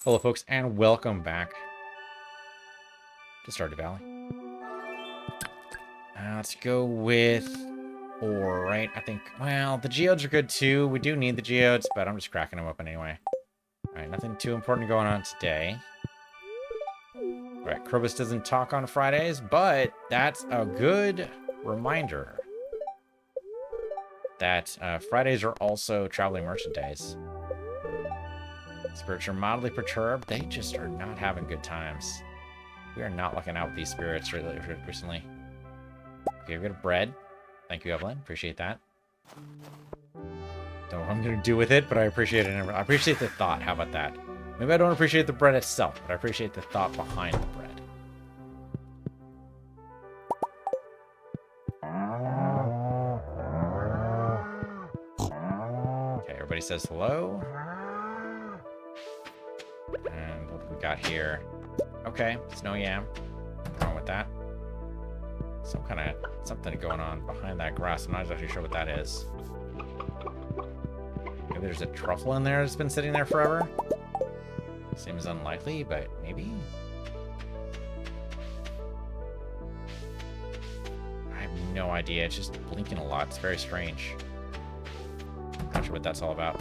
Hello, folks, and welcome back to Stardew Valley. Let's go with 4, right? I think, well, the geodes are good too. We do need the geodes, but I'm just cracking them open anyway. Alright, nothing too important going on today. Alright, Krobus doesn't talk on Fridays, but that's a good reminder that Fridays are also Traveling Merchant days. Spirits are mildly perturbed. They just are not having good times. We are not looking out with these spirits really recently. Okay, we got bread. Thank you, Evelyn. Appreciate that. Don't know what I'm going to do with it, but I appreciate it. I appreciate the thought. How about that? Maybe I don't appreciate the bread itself, but I appreciate the thought behind the bread. Okay, everybody says hello. And what do we got here? Okay, snow yam. What's wrong with that? Some kind of something going on behind that grass. I'm not exactly sure what that is. Maybe there's a truffle in there that's been sitting there forever. Seems unlikely, but maybe. I have no idea. It's just blinking a lot. It's very strange. Not sure what that's all about.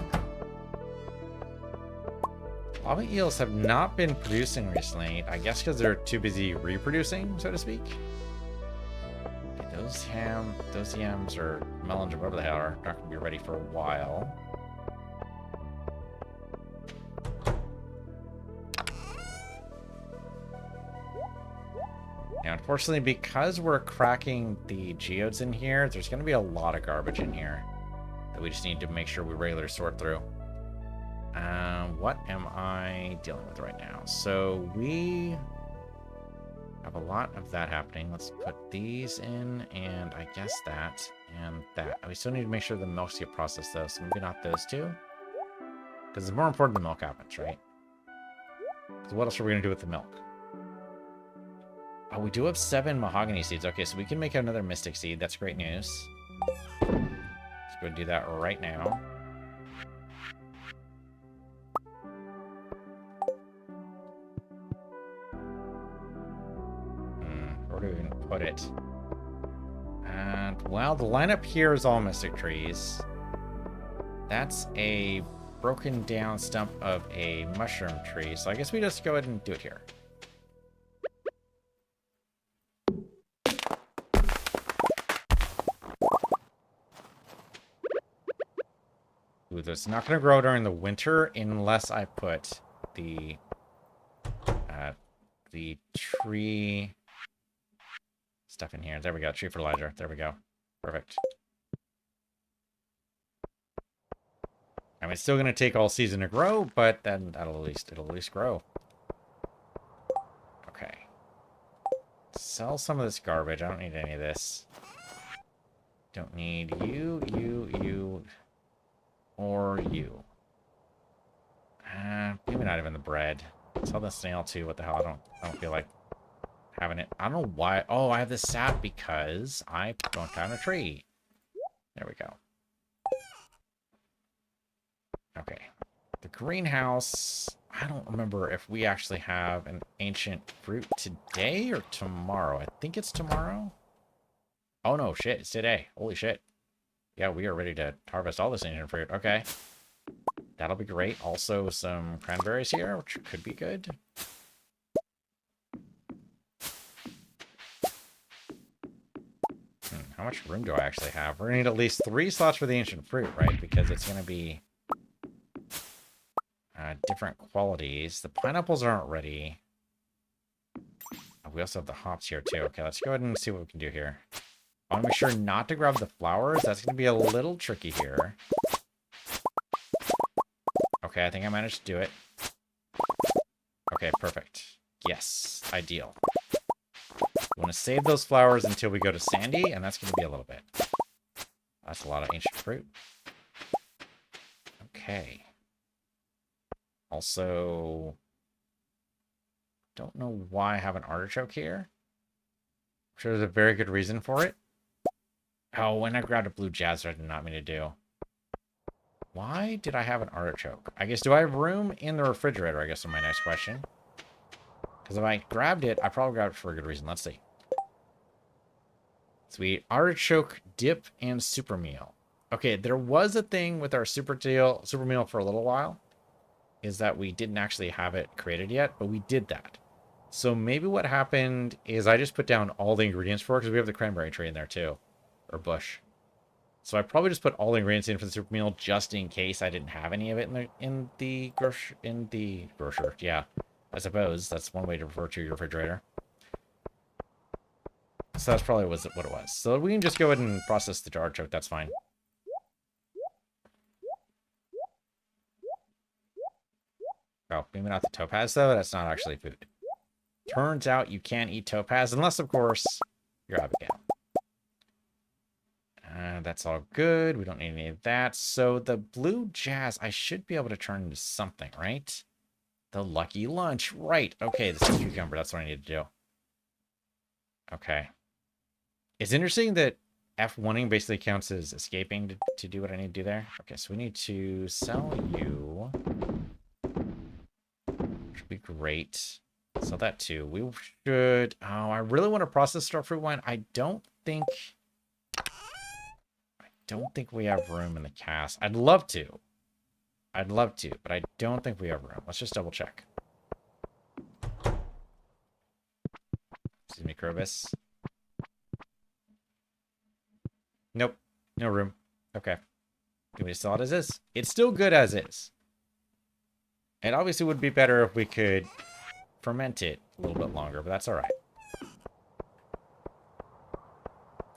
Lava eels have not been producing recently. I guess because they're too busy reproducing, so to speak. Those yams or melons or whatever the hell are not going to be ready for a while. Now, unfortunately, because we're cracking the geodes in here, there's going to be a lot of garbage in here that we just need to make sure we regularly sort through. What am I dealing with right now? So we have a lot of that happening. Let's put these in, and I guess that, and that. We still need to make sure the milks get processed, though, so maybe not those two. Because it's more important the milk happens, right? Because what else are we going to do with the milk? Oh, we do have 7 mahogany seeds. Okay, so we can make another mystic seed. That's great news. Let's go do that right now. Where do we even put it? And, well, the lineup here is all mystic trees. That's a broken down stump of a mushroom tree, so I guess we just go ahead and do it here. Ooh, this is not going to grow during the winter unless I put the tree stuff in here. There we go. Tree fertilizer. There we go. Perfect. I mean, it's still going to take all season to grow, but then it'll at least grow. Okay. Sell some of this garbage. I don't need any of this. Don't need you, or you. Maybe not even the bread. Sell the snail too. What the hell? I don't feel like having it. I don't know why. Oh, I have the sap because I broke down a tree. There we go. Okay. The greenhouse. I don't remember if we actually have an ancient fruit today or tomorrow. I think it's tomorrow. Oh no, shit. It's today. Holy shit. Yeah, we are ready to harvest all this ancient fruit. Okay. That'll be great. Also, some cranberries here, which could be good. How much room do I actually have? We're going to need at least 3 slots for the ancient fruit, right? Because it's going to be different qualities. The pineapples aren't ready. Oh, we also have the hops here, too. Okay, let's go ahead and see what we can do here. I want to make sure not to grab the flowers. That's going to be a little tricky here. Okay, I think I managed to do it. Okay, perfect. Yes, ideal. We want to save those flowers until we go to Sandy, and that's going to be a little bit. That's a lot of ancient fruit. Okay. Also, don't know why I have an artichoke here. I'm sure there's a very good reason for it. Oh, when I grabbed a blue jazz, I did not mean to do. Why did I have an artichoke? I guess, do I have room in the refrigerator, I guess, is my next question. Because if I grabbed it, I probably grabbed it for a good reason. Let's see. Sweet. Artichoke dip and super meal. Okay, there was a thing with our super meal for a little while. Is that we didn't actually have it created yet, but we did that. So maybe what happened is I just put down all the ingredients for it, because we have the cranberry tree in there too. Or bush. So I probably just put all the ingredients in for the super meal just in case I didn't have any of it in the grocer. Yeah, I suppose that's one way to refer to your refrigerator. So that's probably what it was. So we can just go ahead and process the artichoke. That's fine. Oh, maybe not the topaz though. That's not actually food. Turns out you can't eat topaz unless, of course, you're Abigail. That's all good. We don't need any of that. So the blue jazz, I should be able to turn into something, right? The lucky lunch. Right. Okay, this is cucumber. That's what I need to do. Okay. It's interesting that F1ing basically counts as escaping to do what I need to do there. Okay, so we need to sell you. Which would be great. Sell that too. We should... Oh, I really want to process starfruit wine. I don't think we have room in the cask. I'd love to. But I don't think we have room. Let's just double check. Excuse me, Krobus. Nope. No room. Okay. Can we just sell it as is? It's still good as is. It obviously would be better if we could ferment it a little bit longer, but that's all right.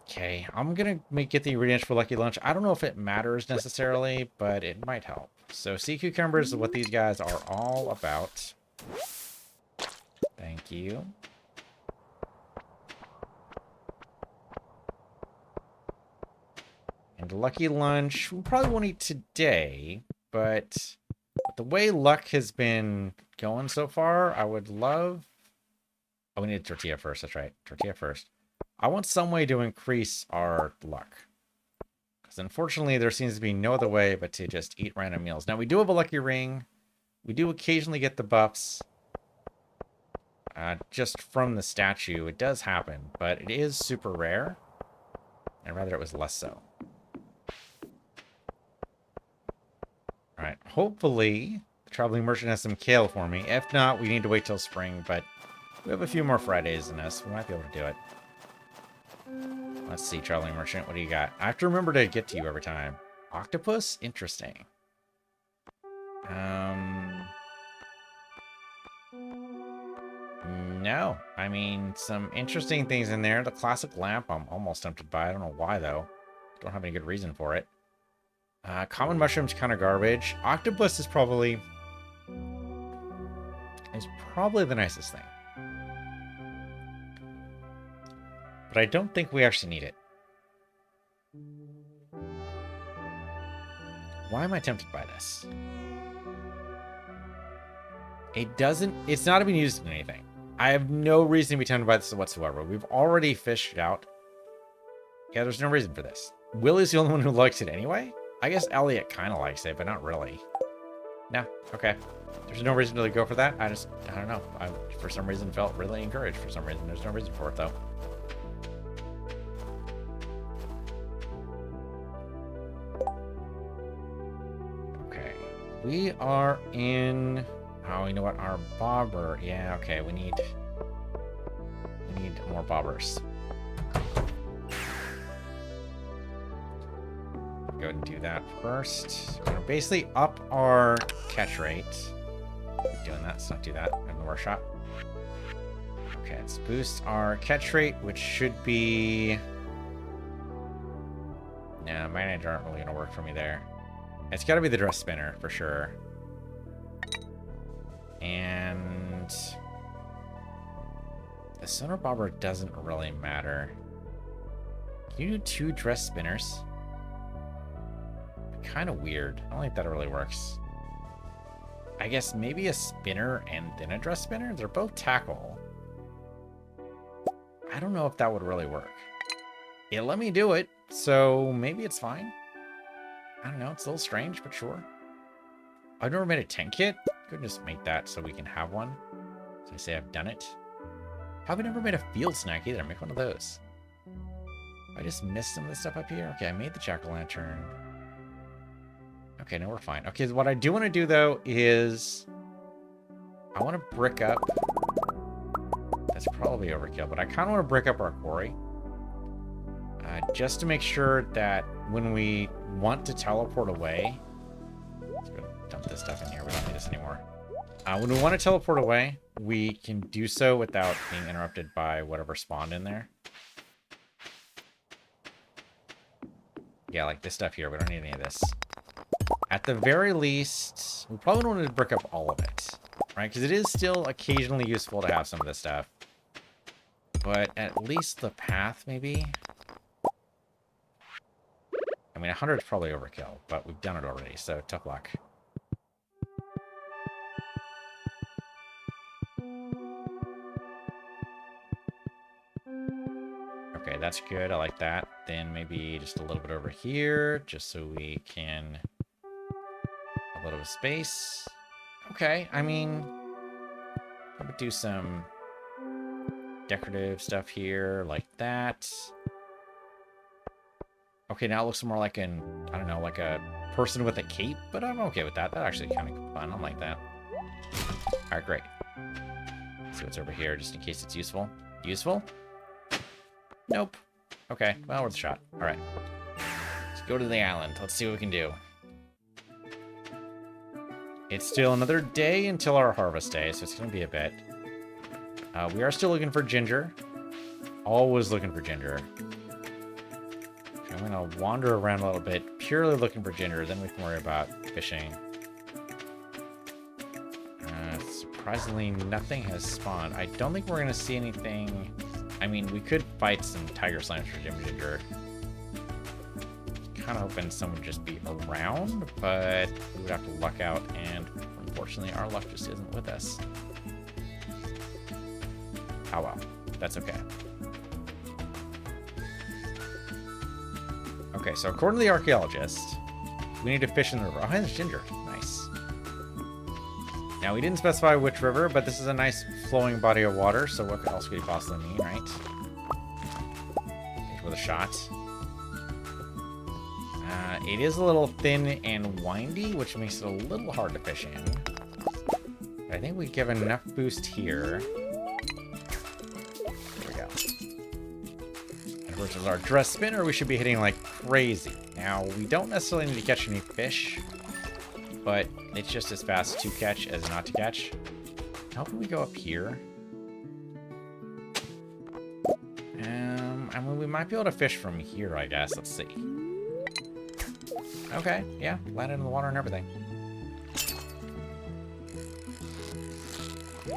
Okay, I'm going to get the ingredients for Lucky Lunch. I don't know if it matters necessarily, but it might help. So sea cucumbers is what these guys are all about. Thank you. And Lucky Lunch, we probably won't eat today, but the way luck has been going so far, I would love... Oh, we need a tortilla first. That's right. Tortilla first. I want some way to increase our luck. Because unfortunately, there seems to be no other way but to just eat random meals. Now, we do have a lucky ring. We do occasionally get the buffs. Just from the statue, it does happen. But it is super rare. And rather, it was less so. Alright, hopefully the traveling merchant has some kale for me. If not, we need to wait till spring, but we have a few more Fridays in us. We might be able to do it. Let's see, traveling merchant, what do you got? I have to remember to get to you every time. Octopus? Interesting. No. I mean, some interesting things in there. The classic lamp, I'm almost tempted by. I don't know why, though. Don't have any good reason for it. Common mushroom's kind of garbage. Octopus is probably the nicest thing. But I don't think we actually need it. Why am I tempted by this? It's not even used in anything. I have no reason to be tempted by this whatsoever. We've already fished out. Yeah, there's no reason for this. Willie's the only one who likes it anyway? I guess Elliot kind of likes it, but not really. No, okay. There's no reason to go for that. I don't know. I, for some reason, felt really encouraged. For some reason, there's no reason for it, though. Okay. We are in... Oh, you know what? Our bobber. Yeah, okay. We need more bobbers. Go ahead and do that first. We're gonna basically up our catch rate. Keep doing that. Let's not do that in the workshop. Okay, let's boost our catch rate, which should be... Nah, manage aren't really gonna work for me there. It's gotta be the dress spinner for sure. And the sonar bobber doesn't really matter. Can you do 2 dress spinners? Kind of weird. I don't think that really works. I guess maybe a spinner and then a dress spinner? They're both tackle. I don't know if that would really work. It let me do it, so maybe it's fine. I don't know. It's a little strange, but sure. I've never made a tent kit. Could just make that so we can have one. So I say I've done it. How have I never made a field snack either? Make one of those. I just missed some of the stuff up here. Okay, I made the jack-o'-lantern. Okay, no, we're fine. Okay, what I do want to do, though, is... I want to brick up... That's probably overkill, but I kind of want to brick up our quarry. Just to make sure that when we want to teleport away... Let's go dump this stuff in here. We don't need this anymore. When we want to teleport away, we can do so without being interrupted by whatever spawned in there. Yeah, like this stuff here. We don't need any of this. At the very least, we probably don't want to brick up all of it, right? Because it is still occasionally useful to have some of this stuff. But at least the path, maybe. I mean, 100 is probably overkill, but we've done it already, so tough luck. Okay, that's good. I like that. Then maybe just a little bit over here, just so we can... A little bit of space. Okay, I mean... I would do some decorative stuff here, like that. Okay, now it looks more like an... I don't know, like a person with a cape, but I'm okay with that. That actually kind of fun. I like that. Alright, great. Let's see what's over here, just in case it's useful. Useful? Nope. Okay, well, worth a shot. Alright. Let's go to the island. Let's see what we can do. It's still another day until our harvest day, so it's going to be a bit. We are still looking for ginger. Always looking for ginger. I'm going to wander around a little bit, purely looking for ginger, then we can worry about fishing. Surprisingly, nothing has spawned. I don't think we're going to see anything... I mean, we could fight some tiger slimes for ginger. Kind of hoping someone would just be around, but we would have to luck out, and unfortunately, our luck just isn't with us. Oh well, that's okay. Okay, so according to the archaeologist, we need to fish in the river. Oh, there's ginger. Nice. Now, we didn't specify which river, but this is a nice flowing body of water, so what else could he possibly mean, right? With a shot. It is a little thin and windy, which makes it a little hard to fish in. I think we give enough boost here. There we go. And of course, with our dress spinner, we should be hitting like crazy. Now, we don't necessarily need to catch any fish, but it's just as fast to catch as not to catch. How can we go up here? I mean, we might be able to fish from here, I guess. Let's see. Okay, yeah, landed in the water and everything.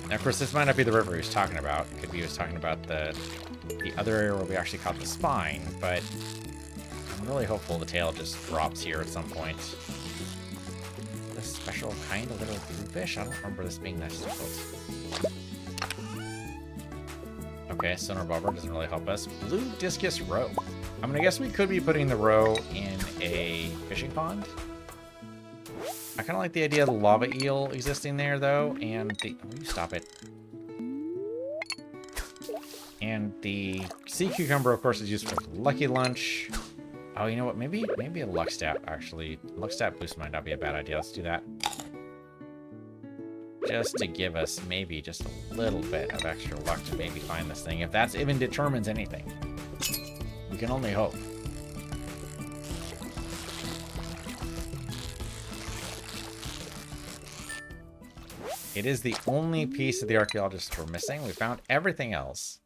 Now, of course, this might not be the river he was talking about. It could be he was talking about the other area where we actually caught the spine, but I'm really hopeful the tail just drops here at some point. This special kind of little bluefish? I don't remember this being that difficult. Okay, sonar bobber doesn't really help us. Blue discus roe. I'm gonna guess we could be putting the roe in a fishing pond. I kind of like the idea of the lava eel existing there, though, and the... Oh, you stop it. And the sea cucumber, of course, is used for lucky lunch. Oh, you know what? Maybe a luck stat, actually. Luck stat boost might not be a bad idea. Let's do that. Just to give us maybe just a little bit of extra luck to maybe find this thing. If that's even determines anything. We can only hope. It is the only piece of the archaeologists we're missing. We found everything else.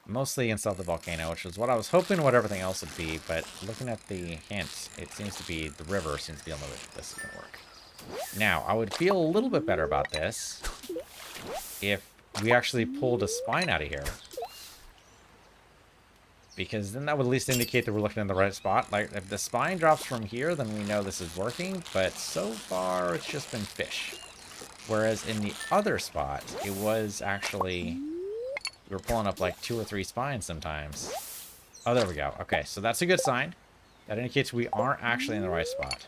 Mostly inside the volcano, which is what I was hoping what everything else would be, but looking at the hints, it seems to be the river seems to be the only way this is going to work. Now, I would feel a little bit better about this if we actually pulled a spine out of here. Because then that would at least indicate that we're looking in the right spot. Like, if the spine drops from here, then we know this is working, but so far it's just been fish. Whereas in the other spot, it was actually... We were pulling up like 2 or 3 spines sometimes. Oh, there we go. Okay, so that's a good sign. That indicates we are actually in the right spot.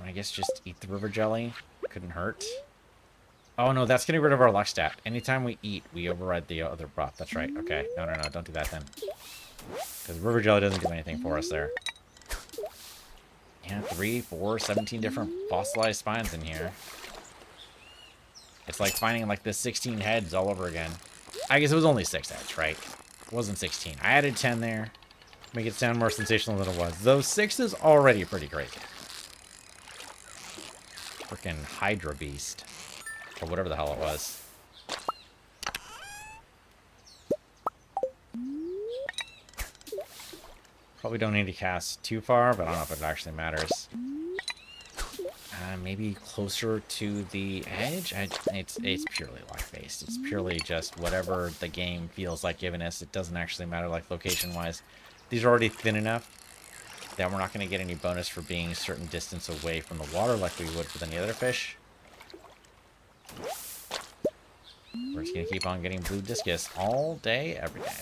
I guess just eat the river jelly. Couldn't hurt. Oh, no, that's getting rid of our luck stat. Anytime we eat, we override the other broth. That's right. Okay. No, don't do that then. Because river jelly doesn't do anything for us there. Yeah, 3, 4, 17 different fossilized spines in here. It's like finding like the 16 heads all over again. I guess it was only 6 heads, right? It wasn't 16. I added 10 there. Make it sound more sensational than it was. Those 6 is already pretty crazy. Freaking Hydra Beast. Or whatever the hell it was. Probably don't need to cast too far, but I don't know if it actually matters. Maybe closer to the edge? It's purely luck-based. It's purely just whatever the game feels like giving us. It doesn't actually matter, like, location-wise. These are already thin enough that we're not going to get any bonus for being a certain distance away from the water like we would with any other fish. We're just going to keep on getting blue discus all day, every day.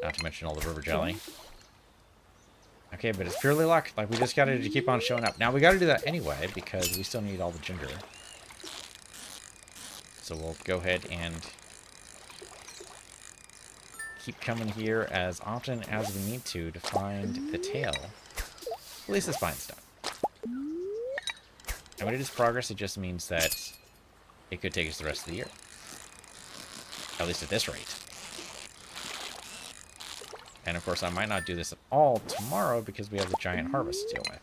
Not to mention all the river jelly. Okay, but it's purely luck. Like, we just got to keep on showing up. Now, we got to do that anyway, because we still need all the ginger. So we'll go ahead and keep coming here as often as we need to find the tail. At least the spine's done. And when it is progress, it just means that it could take us the rest of the year. At least at this rate. And of course, I might not do this at all tomorrow because we have the giant harvest to deal with.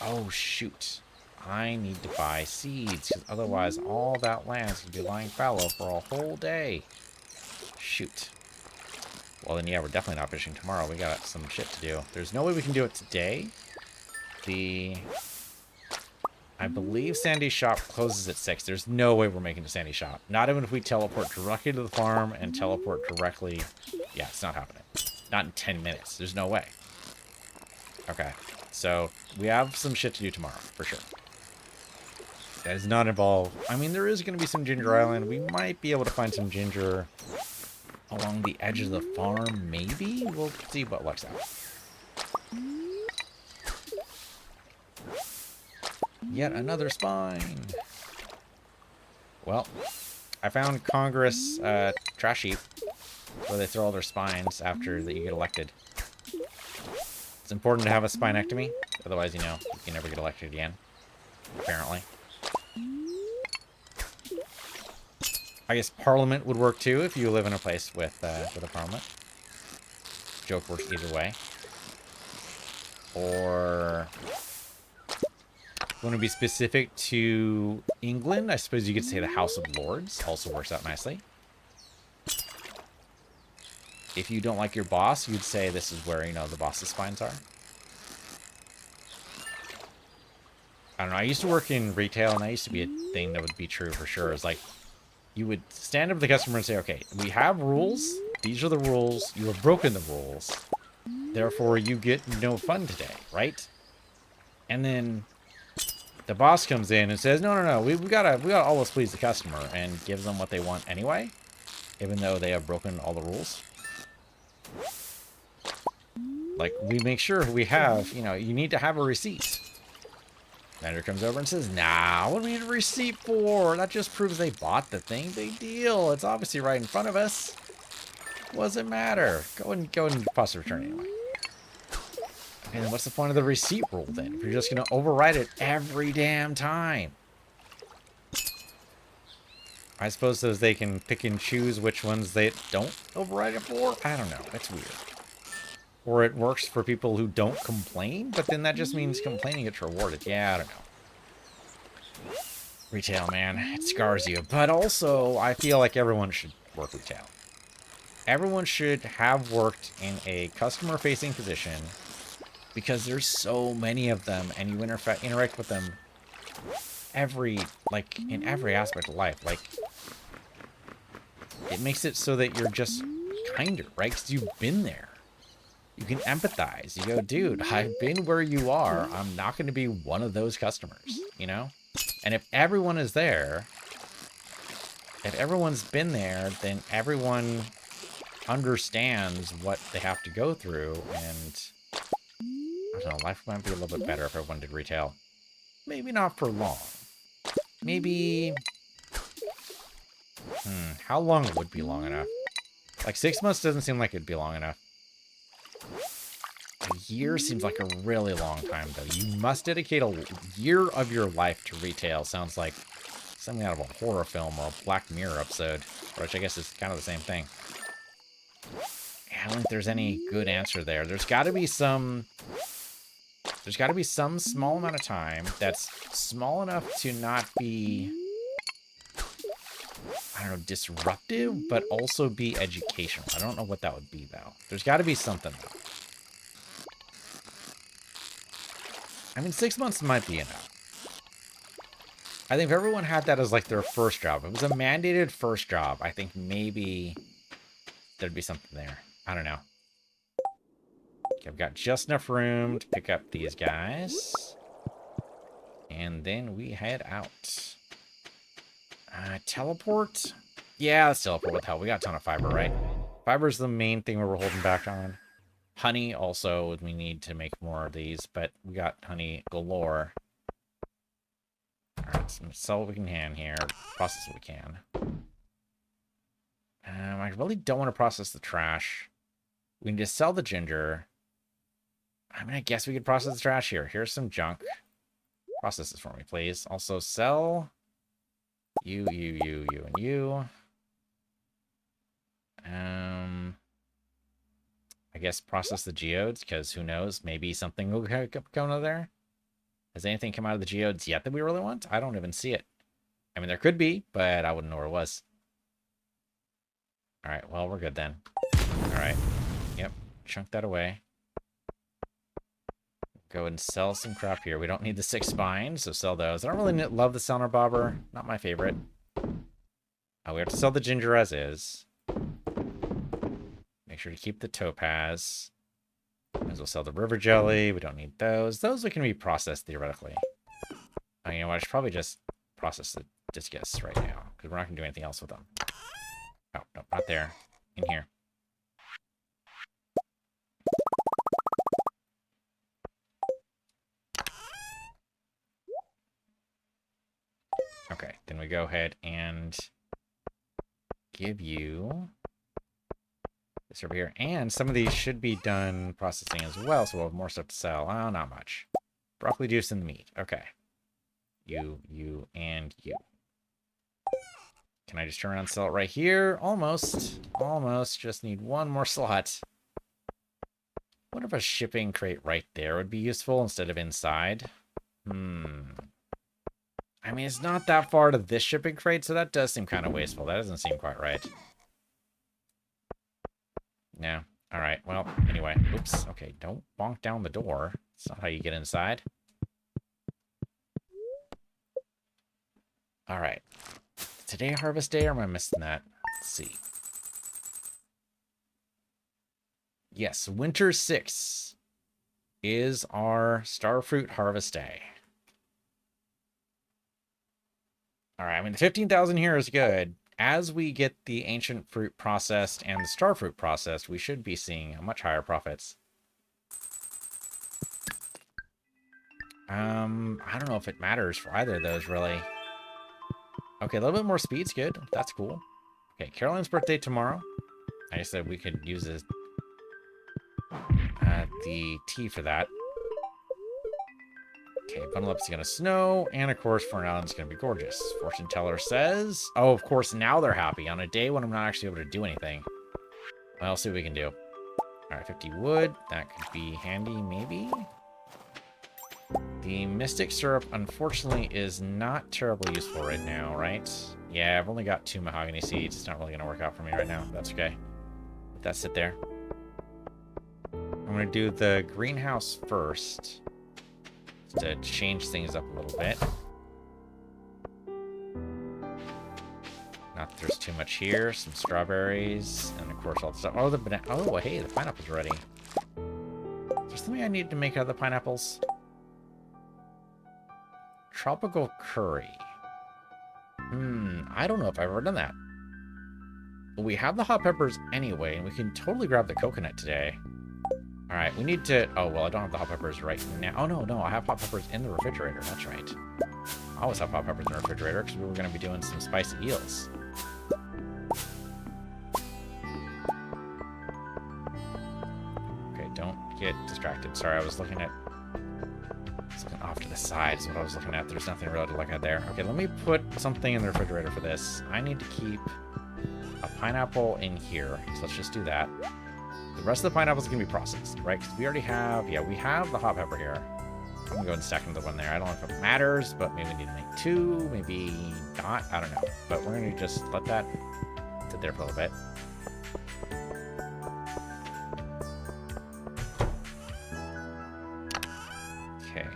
Oh, shoot. I need to buy seeds, because otherwise all that land's going to be lying fallow for a whole day. Shoot. Well, then, yeah, we're definitely not fishing tomorrow. We got some shit to do. There's no way we can do it today. I believe Sandy's shop closes at 6. There's no way we're making a Sandy shop. Not even if we teleport directly to the farm and teleport directly. Yeah, it's not happening. Not in 10 minutes. There's no way. Okay. So, we have some shit to do tomorrow, for sure. That does not involve... I mean, there is going to be some Ginger Island. We might be able to find some ginger along the edge of the farm, maybe? We'll see what works out. Yet another spine. Well, I found Congress trash heap where they throw all their spines after that you get elected. It's important to have a spinectomy, otherwise, you know, you can never get elected again. Apparently. I guess Parliament would work too if you live in a place with a Parliament. Joke works either way. Or want to be specific to England, I suppose you could say the House of Lords also works out nicely. If you don't like your boss, you'd say this is where, you know, the boss's spines are. I don't know, I used to work in retail, and that used to be a thing that would be true for sure. It's like, you would stand up to the customer and say, okay, we have rules. These are the rules. You have broken the rules. Therefore, you get no fun today, right? And then the boss comes in and says, no, we gotta always please the customer, and gives them what they want anyway, even though they have broken all the rules. Like, we make sure we have, you know, you need to have a receipt. Manager comes over and says, nah, what do we need a receipt for? That just proves they bought the thing. Big deal. It's obviously right in front of us. What does it matter? Go and deposit return anyway. And then what's the point of the receipt rule then? If you're just going to override it every damn time. I suppose so they can pick and choose which ones they don't override it for? I don't know. It's weird. Or it works for people who don't complain, but then that just means complaining gets rewarded. Yeah, I don't know. Retail, man. It scars you. But also, I feel like everyone should work retail. Everyone should have worked in a customer-facing position because there's so many of them, and you interact with them in every aspect of life. Like, it makes it so that you're just kinder, right? Because you've been there. You can empathize. You go, dude, I've been where you are. I'm not going to be one of those customers, you know? And if everyone is there, if everyone's been there, then everyone understands what they have to go through, and I don't know, life might be a little bit better if everyone did retail. Maybe not for long. Maybe... how long would be long enough? Like 6 months doesn't seem like it'd be long enough. A year seems like a really long time, though. You must dedicate a year of your life to retail. Sounds like something out of a horror film or a Black Mirror episode, which I guess is kind of the same thing. I don't think there's any good answer there. There's got to be some small amount of time that's small enough to not be, I don't know, disruptive, but also be educational. I don't know what that would be, though. There's got to be something, though. I mean, 6 months might be enough. I think if everyone had that as, like, their first job, if it was a mandated first job, I think maybe there'd be something there. I don't know. Okay, I've got just enough room to pick up these guys. And then we head out. Teleport? Yeah, let's teleport. What the hell? We got a ton of fiber, right? Fiber's the main thing we're holding back on. Honey also, we need to make more of these, but we got honey galore. Alright, so sell what we can here. Process what we can. I really don't want to process the trash. We can just sell the ginger. I mean, I guess we could process the trash here. Here's some junk. Process this for me, please. Also, sell you, and you. I guess process the geodes, because who knows? Maybe something will come out of there. Has anything come out of the geodes yet that we really want? I don't even see it. I mean, there could be, but I wouldn't know where it was. Alright, well, we're good then. Alright. Yep. Chunk that away. Go and sell some crap here. We don't need the 6 spines, so sell those. I don't really love the Sonar Bobber. Not my favorite. We have to sell the ginger as is. Make sure to keep the topaz. Might as well sell the river jelly. We don't need those. Those can be processed theoretically. Oh, you know what? I should probably just process the discus right now, because we're not going to do anything else with them. Oh, no, not there. In here. Okay, then we go ahead and give you this over here. And some of these should be done processing as well, so we'll have more stuff to sell. Oh, not much. Broccoli juice and meat. Okay. You, and you. Can I just turn around and sell it right here? Almost. Almost. Just need one more slot. What if a shipping crate right there would be useful instead of inside? I mean, it's not that far to this shipping crate, so that does seem kind of wasteful. That doesn't seem quite right. No. Alright, well, anyway. Oops. Okay, don't bonk down the door. That's not how you get inside. Alright. Today harvest day, or am I missing that? Let's see. Yes, winter 6 is our starfruit harvest day. Alright, I mean, the 15,000 here is good. As we get the ancient fruit processed and the starfruit processed, we should be seeing much higher profits. I don't know if it matters for either of those, really. Okay, a little bit more speed's good. That's cool. Okay, Caroline's birthday tomorrow. I said we could use the tea for that. Okay, Bundle Up's gonna snow, and of course, Fern Island's gonna be gorgeous. Fortune Teller says... Oh, of course, now they're happy. On a day when I'm not actually able to do anything. Well, let's see what we can do. Alright, 50 wood. That could be handy, maybe? The Mystic Syrup, unfortunately, is not terribly useful right now, right? Yeah, I've only got 2 mahogany seeds. It's not really gonna work out for me right now. That's okay. Let that sit there. I'm gonna do the greenhouse first, to change things up a little bit. Not that there's too much here. Some strawberries, and of course all the stuff. Oh, the banana. Oh, hey, the pineapple's ready. Is there something I need to make out of the pineapples? Tropical curry. I don't know if I've ever done that. We have the hot peppers anyway, and we can totally grab the coconut today. All right, we need to... Oh, well, I don't have the hot peppers right now. Oh, no, I have hot peppers in the refrigerator. That's right. I always have hot peppers in the refrigerator because we were going to be doing some spicy eels. Okay, don't get distracted. Sorry, I was looking off to the side is what I was looking at. There's nothing really to look at there. Okay, let me put something in the refrigerator for this. I need to keep a pineapple in here, so let's just do that. The rest of the pineapples can be processed, right? Because we already have, yeah, we have the hot pepper here. I'm gonna go and stack another one there. I don't know if it matters, but maybe we need to make two, maybe not. I don't know. But we're gonna just let that sit there for a little bit. Okay.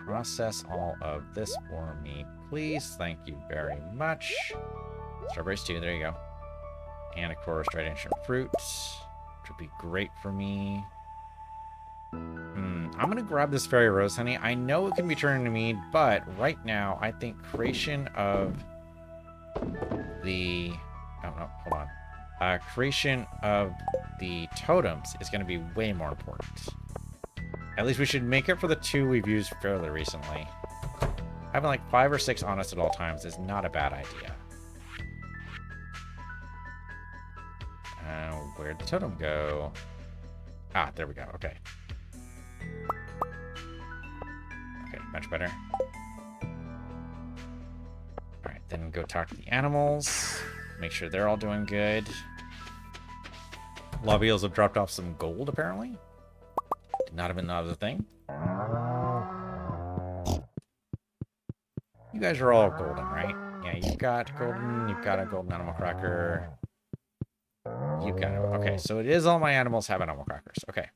Process all of this for me, please. Thank you very much. Strawberries too, there you go. And of course, dried ancient fruits, which would be great for me. I'm gonna grab this fairy rose honey. I know it can be turned into mead, but right now I think creation of the... Oh, no, hold on. Creation of the totems is gonna be way more important. At least we should make it for the two we've used fairly recently. Having like 5 or 6 on us at all times is not a bad idea. Where'd the totem go? Ah, there we go. Okay. Okay, much better. Alright, then go talk to the animals. Make sure they're all doing good. Lava eels have dropped off some gold, apparently. Did not have been another thing. You guys are all golden, right? Yeah, you've got golden. You've got a golden animal cracker. You've got it. Okay, so it is all my animals have animal crackers. Okay.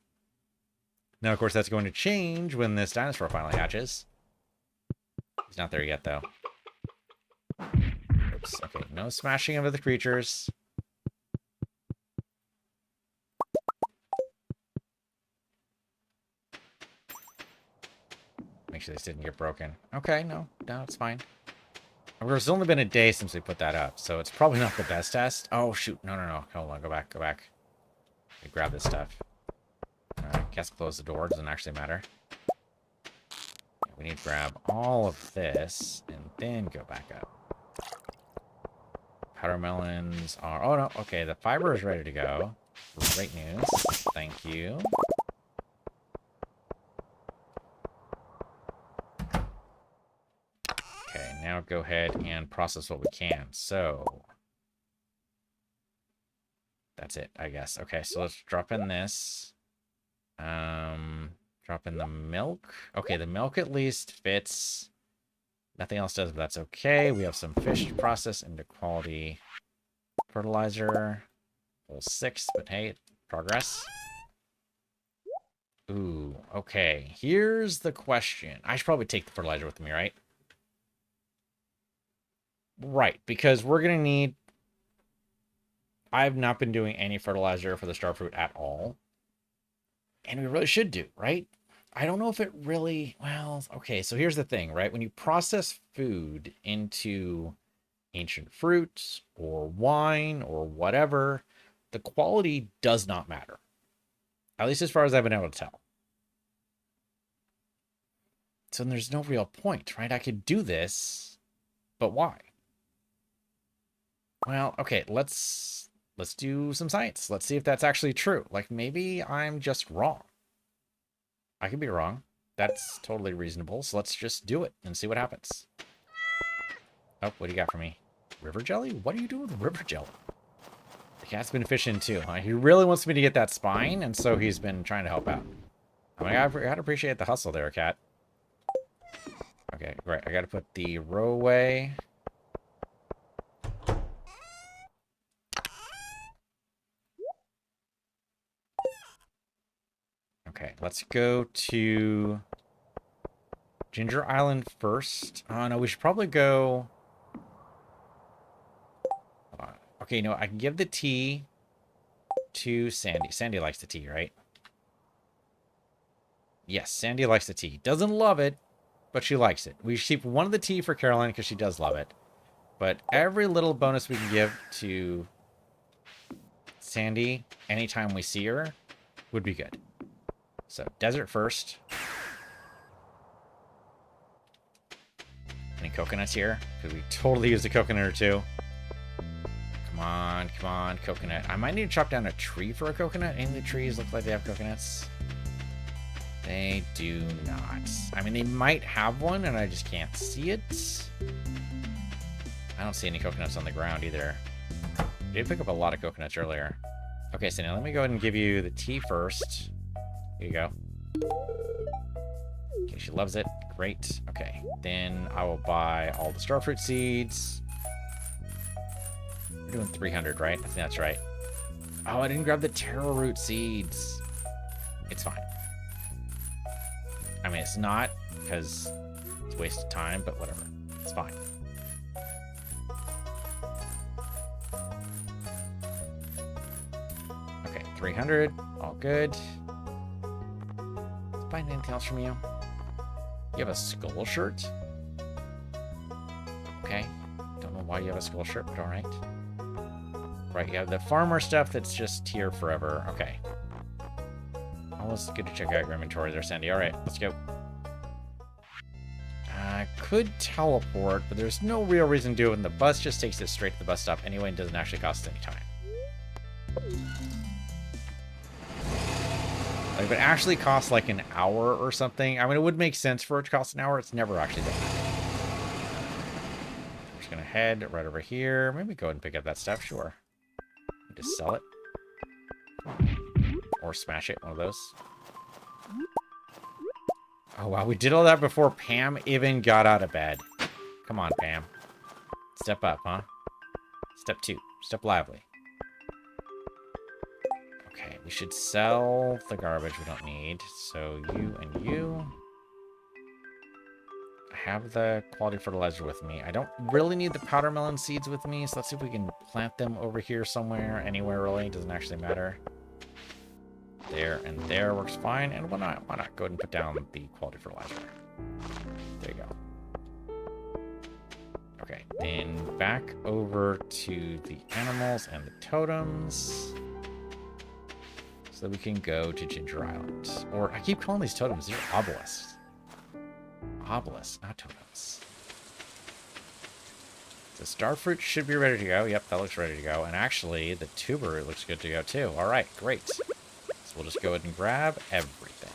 Now, of course, that's going to change when this dinosaur finally hatches. He's not there yet, though. Oops. Okay, no smashing of the creatures. Make sure this didn't get broken. Okay, no, it's fine. Of course, it's only been a day since we put that up, so it's probably not the best test. Oh, shoot. No. Hold on, go back. Let me grab this stuff. I guess close the door. Doesn't actually matter. Yeah, we need to grab all of this, and then go back up. Powder melons are... Oh, no. Okay, the fiber is ready to go. Great news. Thank you. Now go ahead and process what we can. So that's it, I guess. Okay, so let's drop in this. Drop in the milk. Okay, the milk at least fits. Nothing else does, but that's okay. We have some fish to process into quality fertilizer. Full 6, but hey, progress. Ooh, okay. Here's the question. I should probably take the fertilizer with me, right? Right, because we're going to need... I've not been doing any fertilizer for the starfruit at all. And we really should do, right? I don't know if it really... Well, okay, so here's the thing, right? When you process food into ancient fruits or wine or whatever, the quality does not matter. At least as far as I've been able to tell. So there's no real point, right? I could do this, but why? Well, okay, let's do some science. Let's see if that's actually true. Like, maybe I'm just wrong. I could be wrong. That's totally reasonable. So let's just do it and see what happens. Oh, what do you got for me? River jelly? What are you doing with river jelly? The cat's been fishing too, huh? He really wants me to get that spine, and so he's been trying to help out. I mean, I gotta appreciate the hustle there, cat. Okay, right. I gotta put the row away. Okay, let's go to Ginger Island first. Oh, no, we should probably go... Hold on. Okay, no, I can give the tea to Sandy. Sandy likes the tea, right? Yes, Sandy likes the tea. Doesn't love it, but she likes it. We keep one of the tea for Caroline because she does love it. But every little bonus we can give to Sandy, anytime we see her, would be good. So, desert first. Any coconuts here? Because we totally used a coconut or two. Come on, coconut. I might need to chop down a tree for a coconut. Any of the trees look like they have coconuts? They do not. I mean, they might have one, and I just can't see it. I don't see any coconuts on the ground either. I did pick up a lot of coconuts earlier. Okay, so now let me go ahead and give you the tea first. Here you go. Okay, she loves it. Great. Okay, then I will buy all the starfruit seeds. We're doing 300, right? I think that's right. Oh, I didn't grab the taro root seeds. It's fine. I mean, it's not, because it's a waste of time, but whatever. It's fine. Okay, 300. All good. Let's buy anything else from you. You have a skull shirt? Okay. Don't know why you have a skull shirt, but alright. Right, you have the farmer stuff that's just here forever. Okay. Always good to check out your inventory there, Sandy. Alright, let's go. I could teleport, but there's no real reason to do it, and the bus just takes it straight to the bus stop anyway and doesn't actually cost any time. Like, if it actually costs like an hour or something, I mean, it would make sense for it to cost an hour. It's never actually done that. I'm just going to head right over here. Maybe go ahead and pick up that stuff. Sure. Just sell it. Or smash it. One of those. Oh, wow. We did all that before Pam even got out of bed. Come on, Pam. Step up, huh? Step 2. Step lively. Okay, we should sell the garbage we don't need. So you and you. I have the quality fertilizer with me. I don't really need the powder melon seeds with me, so let's see if we can plant them over here somewhere, anywhere really. It doesn't actually matter. There and there works fine, and why not? Why not go ahead and put down the quality fertilizer? There you go. Okay, then back over to the animals and the totems. So that we can go to Ginger Island. Or, I keep calling these totems, they're obelisks. Obelisks, not totems. The starfruit should be ready to go. Yep, that looks ready to go. And actually, the tuber looks good to go too. Alright, great. So we'll just go ahead and grab everything.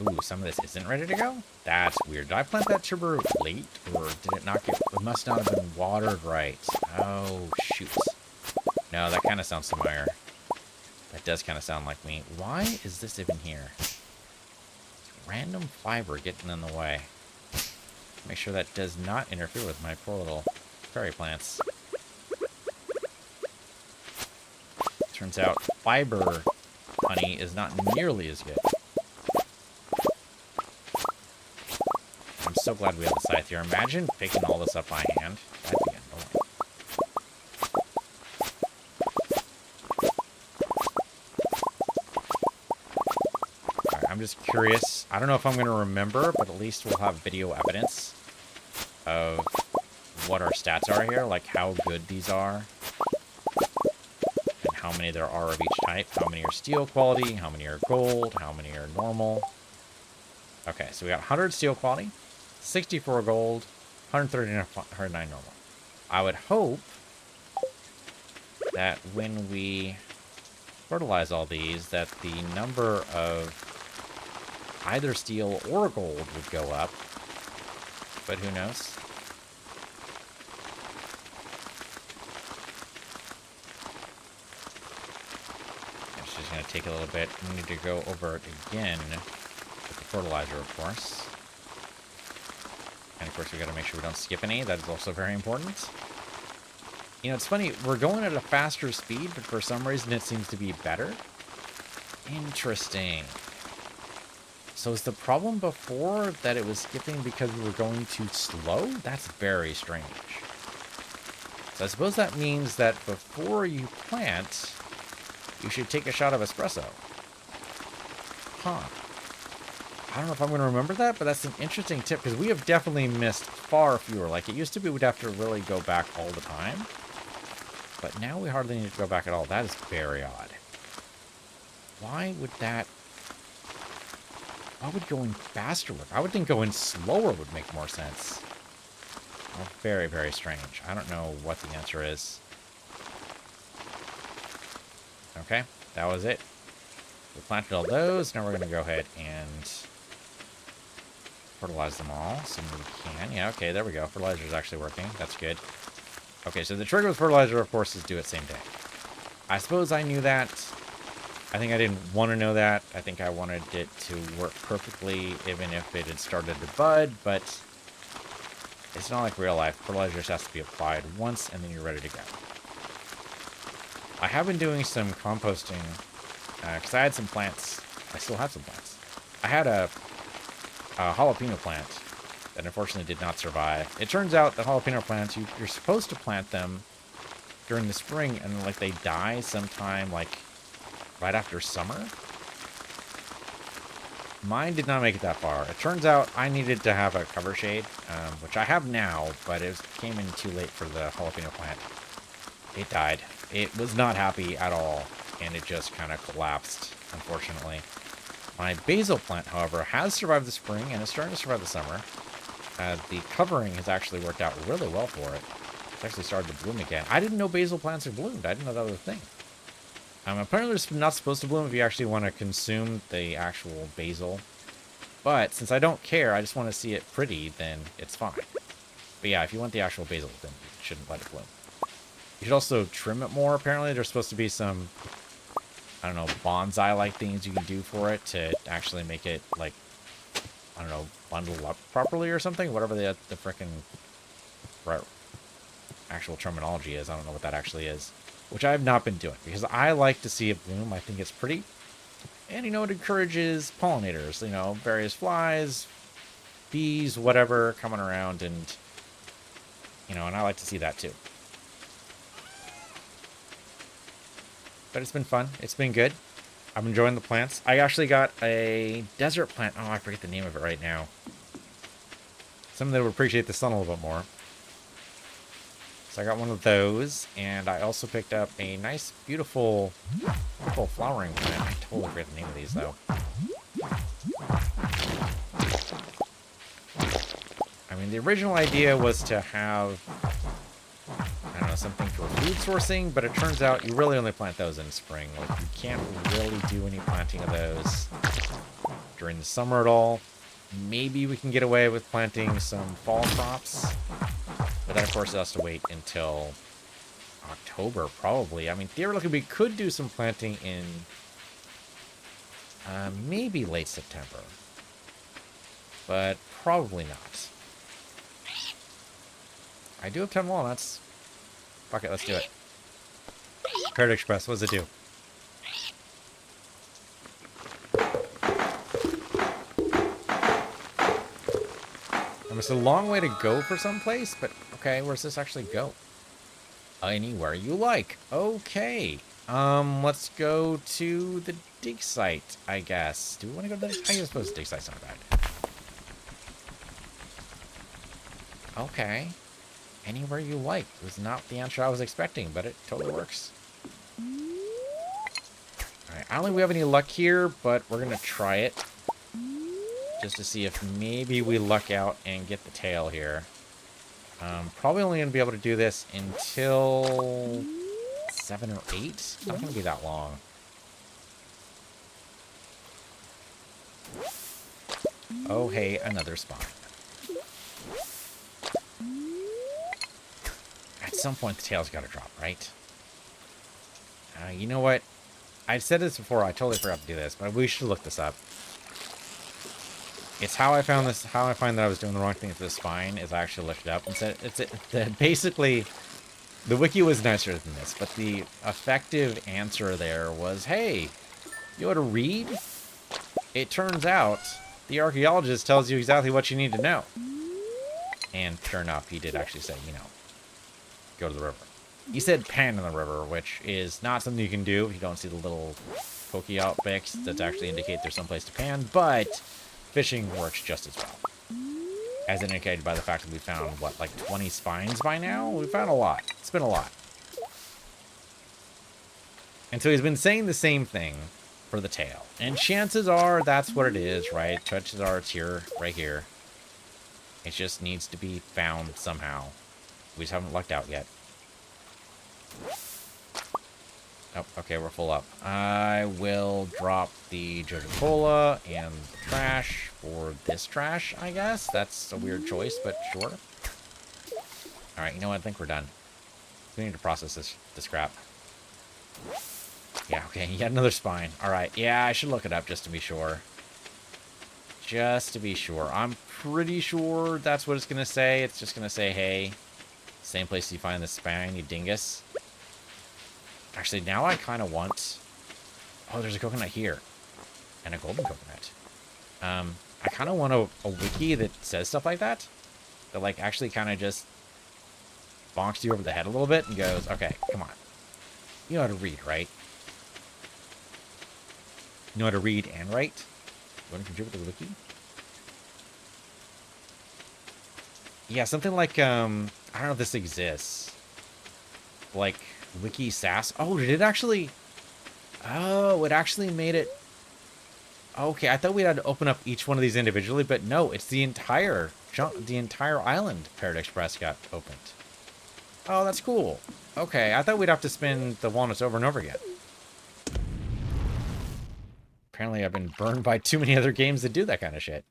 Ooh, some of this isn't ready to go? That's weird. Did I plant that tuber late? Or did it not get... It must not have been watered right. Oh, shoot. No, that kind of sounds familiar. That does kind of sound like me. Why is this even here? Random fiber getting in the way. Make sure that does not interfere with my poor little fairy plants. Turns out fiber honey is not nearly as good. I'm so glad we have a scythe here. Imagine picking all this up by hand. That'd be annoying. Right, I'm just curious. I don't know if I'm going to remember, but at least we'll have video evidence of what our stats are here, like how good these are, and how many there are of each type. How many are steel quality, how many are gold, how many are normal. Okay, so we got 100 steel quality, 64 gold, 139 normal. I would hope that when we fertilize all these, that the number of either steel or gold would go up, but who knows? It's just going to take a little bit. We need to go over it again with the fertilizer, of course. And of course, we got to make sure we don't skip any. That is also very important. You know, it's funny. We're going at a faster speed, but for some reason it seems to be better. Interesting. So is the problem before that it was skipping because we were going too slow? That's very strange. So I suppose that means that before you plant, you should take a shot of espresso. Huh. I don't know if I'm going to remember that, but that's an interesting tip, because we have definitely missed far fewer. Like, it used to be we'd have to really go back all the time. But now we hardly need to go back at all. That is very odd. Why would that... Why would going faster work? I would think going slower would make more sense. Oh, very, very strange. I don't know what the answer is. Okay, that was it. We planted all those. Now we're going to go ahead and fertilize them all. So we can. Yeah, okay, there we go. Fertilizer is actually working. That's good. Okay, so the trigger with fertilizer, of course, is do it same day. I suppose I knew that. I think I didn't want to know that. I think I wanted it to work perfectly, even if it had started to bud, but it's not like real life. Fertilizer just has to be applied once, and then you're ready to go. I have been doing some composting, because I had some plants. I still have some plants. I had a jalapeno plant that unfortunately did not survive. It turns out that jalapeno plants, you're supposed to plant them during the spring, and like they die sometime like right after summer. Mine did not make it that far. It turns out I needed to have a cover shade, which I have now, but it came in too late for the jalapeno plant. It died. It was not happy at all, and it just kind of collapsed, unfortunately. My basil plant, however, has survived the spring and is starting to survive the summer. The covering has actually worked out really well for it. It's actually started to bloom again. I didn't know basil plants had bloomed. I didn't know that was a thing. Apparently they're not supposed to bloom if you actually want to consume the actual basil. But since I don't care, I just want to see it pretty, then it's fine. But yeah, if you want the actual basil, then you shouldn't let it bloom. You should also trim it more, apparently. There's supposed to be some, I don't know, bonsai-like things you can do for it to actually make it, like, I don't know, bundle up properly or something? Whatever the frickin' actual terminology is. I don't know what that actually is. Which I have not been doing, because I like to see it bloom. I think it's pretty. And, you know, it encourages pollinators, you know, various flies, bees, whatever, coming around, and, you know, and I like to see that too. But it's been fun. It's been good. I'm enjoying the plants. I actually got a desert plant. Oh, I forget the name of it right now. Something that would appreciate the sun a little bit more. So I got one of those, and I also picked up a nice, beautiful flowering plant. I totally forget the name of these, though. I mean, the original idea was to have, I don't know, something for food sourcing, but it turns out you really only plant those in spring. Like, you can't really do any planting of those during the summer at all. Maybe we can get away with planting some fall crops. But then, of course, it has to wait until October, probably. I mean, theoretically, we could do some planting in maybe late September. But probably not. I do have 10 walnuts. Fuck it, let's do it. Parrot Express, what does it do? It's a long way to go for someplace, but okay, where does this actually go? Anywhere you like. Okay. Let's go to the dig site, I guess. Do we want to go to the... I suppose the dig site's not bad. Okay. Anywhere you like. It was not the answer I was expecting, but it totally works. Alright, I don't think we have any luck here, but we're gonna try it. Just to see if maybe we luck out and get the tail here. Probably only going to be able to do this until 7 or 8. It's not going to be that long. Oh, hey, another spawn. At some point, the tail's got to drop, right? You know what? I've said this before. I totally forgot to do this, but we should look this up. It's how I found this. How I find that I was doing the wrong thing with this spine is I actually looked it up and said basically the wiki was nicer than this, but the effective answer there was, hey, you want to read? It turns out the archaeologist tells you exactly what you need to know. And sure enough, he did actually say, you know, go to the river. He said pan in the river, which is not something you can do if you don't see the little pokey out picks that actually indicate there's someplace to pan, but fishing works just as well. As indicated by the fact that we found, what, like 20 spines by now? We found a lot. It's been a lot. And so he's been saying the same thing for the tail. And chances are that's what it is, right? Chances are it's here, right here. It just needs to be found somehow. We just haven't lucked out yet. Oh, okay, we're full up. I will drop the Jojo Cola and trash for this trash, I guess. That's a weird choice, but sure. Alright, you know what? I think we're done. We need to process this crap. Yeah, okay, yet another spine. Alright, yeah, I should look it up just to be sure. Just to be sure. I'm pretty sure that's what it's going to say. It's just going to say, hey, same place you find the spine, you dingus. Actually, now I kind of want... Oh, there's a coconut here. And a golden coconut. I kind of want a wiki that says stuff like that. That, like, actually kind of just bonks you over the head a little bit and goes, okay, come on. You know how to read, right? You know how to read and write? You want to contribute to the wiki? Yeah, something like, I don't know if this exists. Like, wiki sass. Oh, did it actually... Oh, it actually made it... Okay, I thought we had to open up each one of these individually, but no, it's the entire island Parrot Express got opened. Oh, that's cool. Okay, I thought we'd have to spin the walnuts over and over again. Apparently I've been burned by too many other games that do that kind of shit.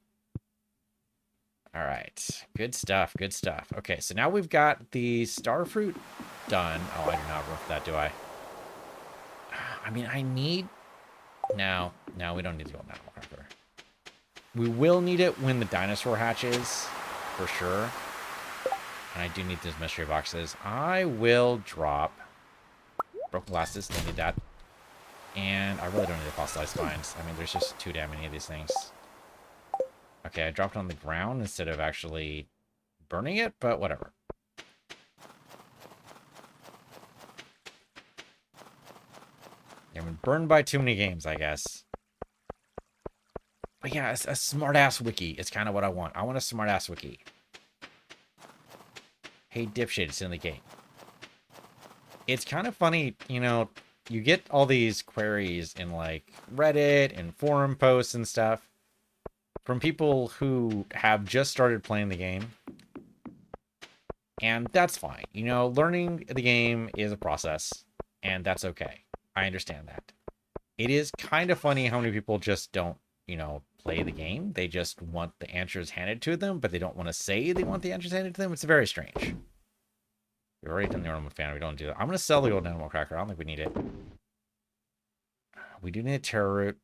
Alright, good stuff, good stuff. Okay, so now we've got the starfruit done. Oh, I do not have room for that, do I? I mean, I need... No, we don't need the old animal cracker. We will need it when the dinosaur hatches, for sure. And I do need those mystery boxes. I will drop broken glasses, don't need that. And I really don't need the fossilized spines. I mean, there's just too damn many of these things. Okay, I dropped it on the ground instead of actually burning it, but whatever. I've been burned by too many games, I guess. But yeah, a smart-ass wiki is kind of what I want. I want a smart-ass wiki. Hey, dipshit, it's in the game. It's kind of funny, you know, you get all these queries in, like, Reddit and forum posts and stuff from people who have just started playing the game. And that's fine. You know, learning the game is a process, and that's okay. I understand that. It is kind of funny how many people just don't, you know, play the game. They just want the answers handed to them, but they don't want to say they want the answers handed to them. It's very strange. We've already done the ornament fan. We don't do that. I'm going to sell the old animal cracker. I don't think we need it. We do need a terror root.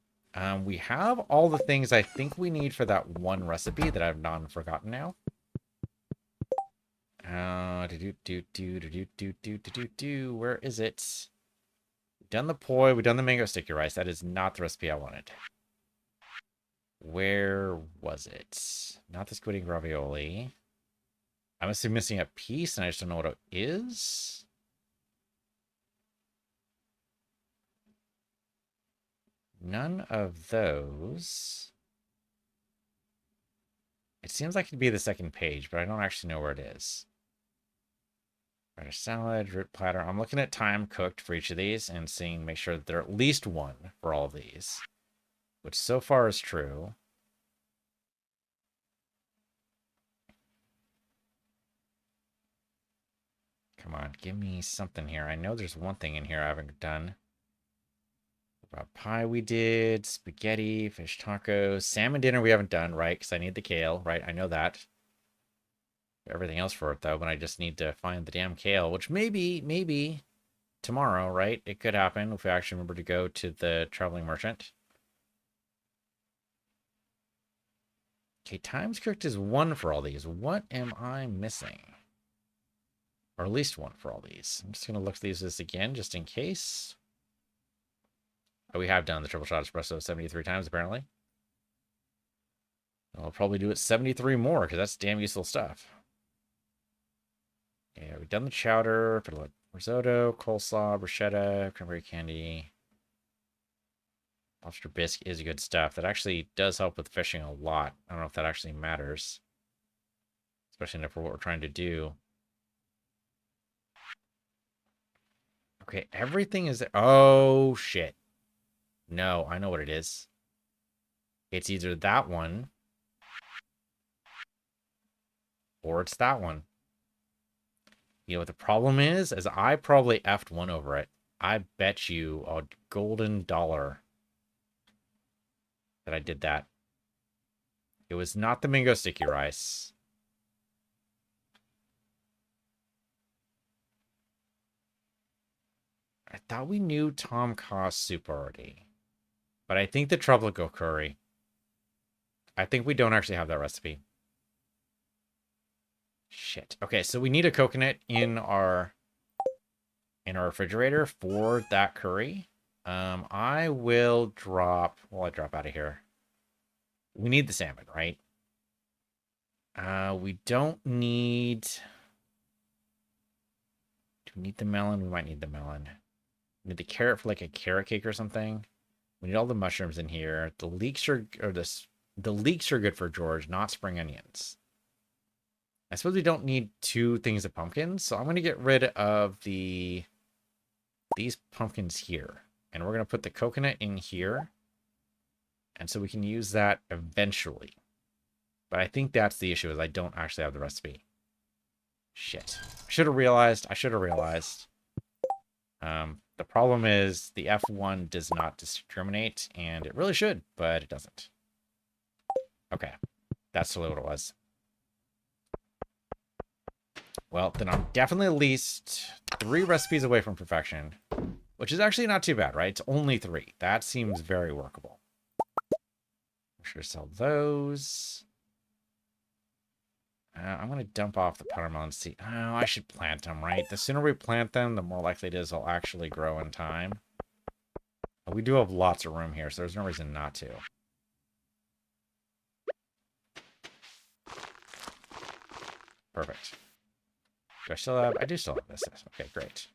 We have all the things I think we need for that one recipe that I've non-forgotten now. Where is it? We've done the poi. We've done the mango sticky rice. That is not the recipe I wanted. Where was it? Not the squid ink ravioli. I must be missing a piece, and I just don't know what it is. None of those. It seems like it'd be the second page, but I don't actually know where it is. Radish salad, root platter. I'm looking at time cooked for each of these and seeing, make sure that there are at least one for all of these, which so far is true. Come on, give me something here. I know there's one thing in here I haven't done. About pie we did, spaghetti, fish tacos, salmon dinner we haven't done, right? Because I need the kale, right? I know that. Everything else for it, though, but I just need to find the damn kale, which maybe tomorrow, right? It could happen if we actually remember to go to the traveling merchant. Okay, times cooked is 1 for all these. What am I missing? Or at least 1 for all these. I'm just going to look at these again, just in case. Oh, we have done the triple shot espresso 73 times, apparently. I'll probably do it 73 more, because that's damn useful stuff. Yeah, we've done the chowder, risotto, coleslaw, bruschetta, cranberry candy. Lobster bisque is good stuff. That actually does help with fishing a lot. I don't know if that actually matters, especially for what we're trying to do. Okay, everything is there. Oh, shit. No, I know what it is. It's either that one or it's that one. You know what the problem is I probably effed one over it. I bet you a golden dollar that I did that. It was not the mango sticky rice. I thought we knew Tom Kha's soup already. But I think the tropical curry. I think we don't actually have that recipe. Shit. Okay, so we need a coconut in our refrigerator for that curry. I will drop. Well, I drop out of here. We need the salmon, right? We don't need. Do we need the melon? We might need the melon. We need the carrot for like a carrot cake or something. We need all the mushrooms in here. The leeks are the leeks are good for George, not spring onions. I suppose we don't need 2 things of pumpkins, so I'm going to get rid of these pumpkins here. And we're going to put the coconut in here. And so we can use that eventually. But I think that's the issue, is I don't actually have the recipe. Shit. I should have realized. The problem is the F1 does not discriminate, and it really should, but it doesn't. Okay. That's totally what it was. Well, then I'm definitely at least 3 recipes away from perfection, which is actually not too bad, right? It's only 3. That seems very workable. Make sure to sell those. I'm going to dump off the watermelon seed. Oh, I should plant them, right? The sooner we plant them, the more likely it is they'll actually grow in time. We do have lots of room here, so there's no reason not to. Perfect. Do I still have... I do still have this. Okay, great.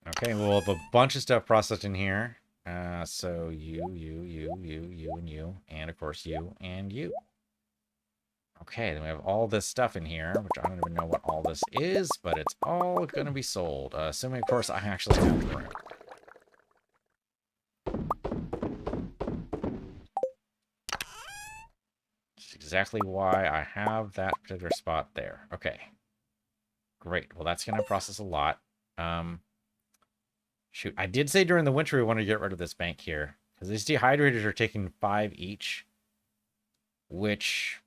Okay, we'll have a bunch of stuff processed in here. So you, and you, and of course you, and you. Okay, then we have all this stuff in here, which I don't even know what all this is, but it's all going to be sold. Assuming, of course, I actually have the room. Which is exactly why I have that particular spot there. Okay. Great. Well, that's going to process a lot. Shoot, I did say during the winter we want to get rid of this bank here, because these dehydrators are taking 5 each, which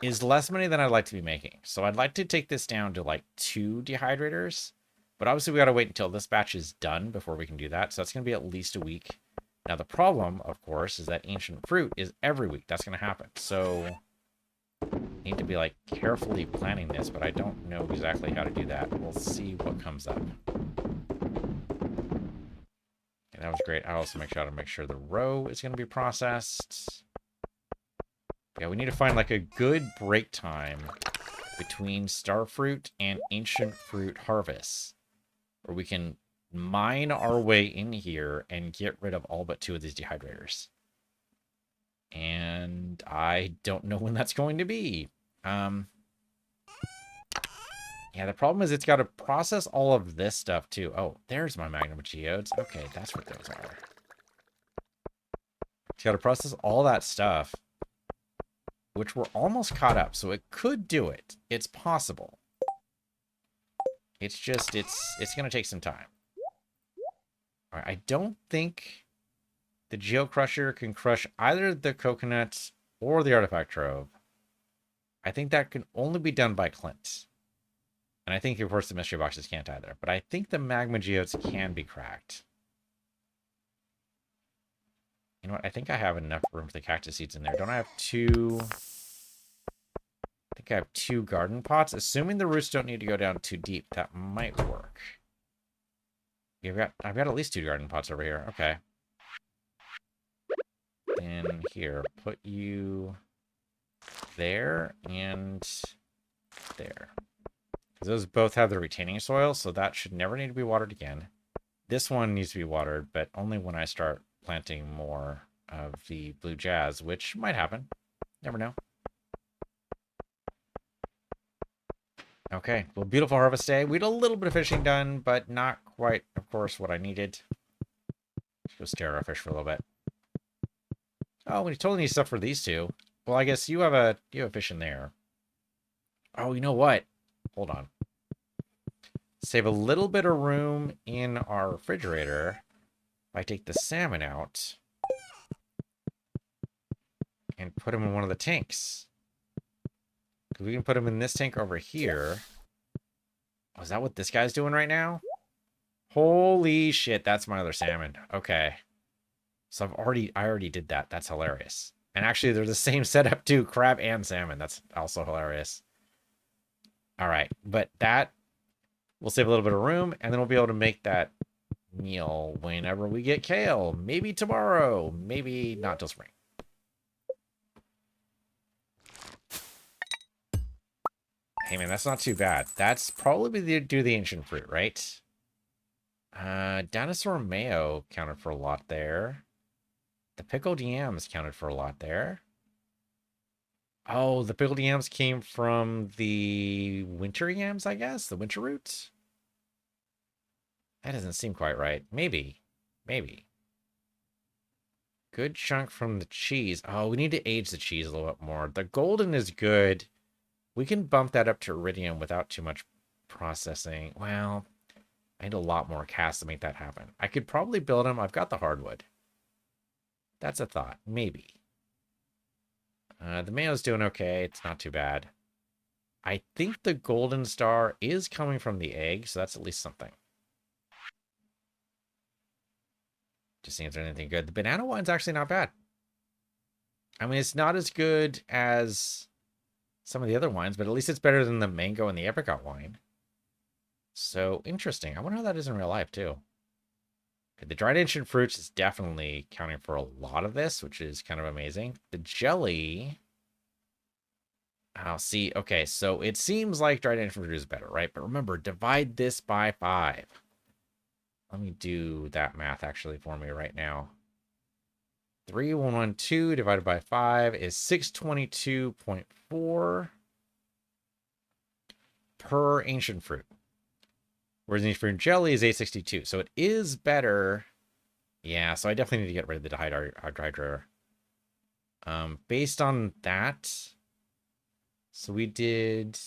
is less money than I'd like to be making. So I'd like to take this down to like 2 dehydrators, but obviously we got to wait until this batch is done before we can do that. So that's going to be at least a week. Now the problem, of course, is that ancient fruit is every week. That's going to happen. So I need to be like carefully planning this, but I don't know exactly how to do that. We'll see what comes up. Okay, that was great. I also make sure the row is going to be processed. Yeah, we need to find like a good break time between starfruit and ancient fruit harvests, where we can mine our way in here and get rid of all but 2 of these dehydrators. And I don't know when that's going to be. Yeah, the problem is it's got to process all of this stuff too. Oh, there's my magnum geodes. Okay, that's what those are. It's got to process all that stuff, which we're almost caught up, so it could do it. It's possible. It's just, it's going to take some time. All right, I don't think the Geo Crusher can crush either the coconut or the artifact trove. I think that can only be done by Clint. And I think, of course, the mystery boxes can't either. But I think the magma geodes can be cracked. You know what? I think I have enough room for the cactus seeds in there. Don't I have 2... I think I have 2 garden pots. Assuming the roots don't need to go down too deep, that might work. Yeah, I've got at least 2 garden pots over here. Okay. Then here, put you there and there. Those both have the retaining soil, so that should never need to be watered again. This one needs to be watered, but only when I start planting more of the blue jazz, which might happen. Never know. Okay, well, beautiful harvest day. We had a little bit of fishing done, but not quite, of course, what I needed. Let's go stare at our fish for a little bit. Oh, we totally need stuff for these two. Well, I guess you have fish in there. Oh, you know what? Hold on. Save a little bit of room in our refrigerator. If I take the salmon out and put them in one of the tanks. Because we can put them in this tank over here. Oh, is that what this guy's doing right now? Holy shit, that's my other salmon. Okay. So I already did that. That's hilarious. And actually, they're the same setup too, crab and salmon. That's also hilarious. All right, but that will save a little bit of room, and then we'll be able to make that meal whenever we get kale. Maybe tomorrow, maybe not till spring. Hey man, that's not too bad. That's probably due to the ancient fruit, right? Dinosaur mayo counted for a lot there. The pickled yams counted for a lot there. Oh, the pickled yams came from the winter yams, I guess? The winter roots? That doesn't seem quite right. Maybe. Maybe. Good chunk from the cheese. Oh, we need to age the cheese a little bit more. The golden is good. We can bump that up to iridium without too much processing. Well, I need a lot more casts to make that happen. I could probably build them. I've got the hardwood. That's a thought. Maybe. The mayo's doing okay. It's not too bad. I think the golden star is coming from the egg, so that's at least something. Just seeing if there's anything good. The banana wine's actually not bad. I mean, it's not as good as some of the other wines, but at least it's better than the mango and the apricot wine. So, interesting. I wonder how that is in real life, too. Okay, the dried ancient fruits is definitely counting for a lot of this, which is kind of amazing. The jelly... I'll see. Okay, so it seems like dried ancient fruit is better, right? But remember, divide this by 5. Let me do that math actually for me right now. 3112 divided by 5 is 622.4 per ancient fruit. Whereas the ancient fruit jelly is 862. So it is better. Yeah, so I definitely need to get rid of the dehydrator. Based on that, so we did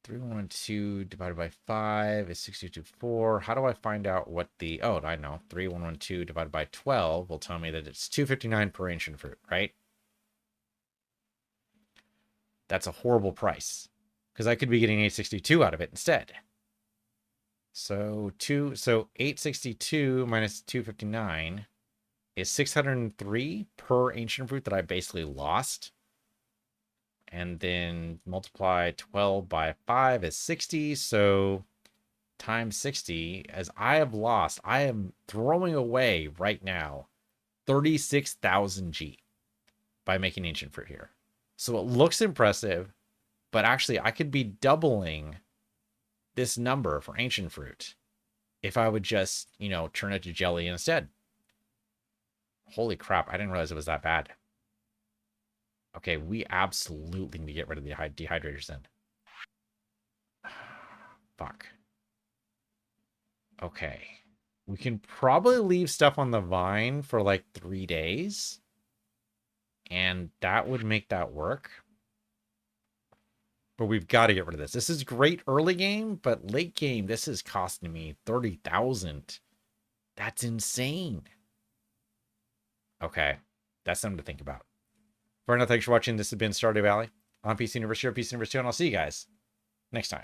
3112 divided by 5 is 624. How do I find out what the... Oh, I know. 3112 divided by 12 will tell me that it's 259 per ancient fruit, right? That's a horrible price. Because I could be getting 862 out of it instead. So 862 minus 259 is 603 per ancient fruit that I basically lost. And then multiply 12 by 5 is 60. So times 60, as I have lost, I am throwing away right now 36,000 G by making ancient fruit here. So it looks impressive, but actually I could be doubling this number for ancient fruit if I would just, turn it to jelly instead. Holy crap, I didn't realize it was that bad. Okay, we absolutely need to get rid of the dehydrators then. Fuck. Okay. We can probably leave stuff on the vine for like 3 days. And that would make that work. But we've got to get rid of this. This is great early game, but late game, this is costing me 30,000. That's insane. Okay. That's something to think about. For now, thanks for watching. This has been Stardew Valley on PC Universe here, PC Universe 2, and I'll see you guys next time.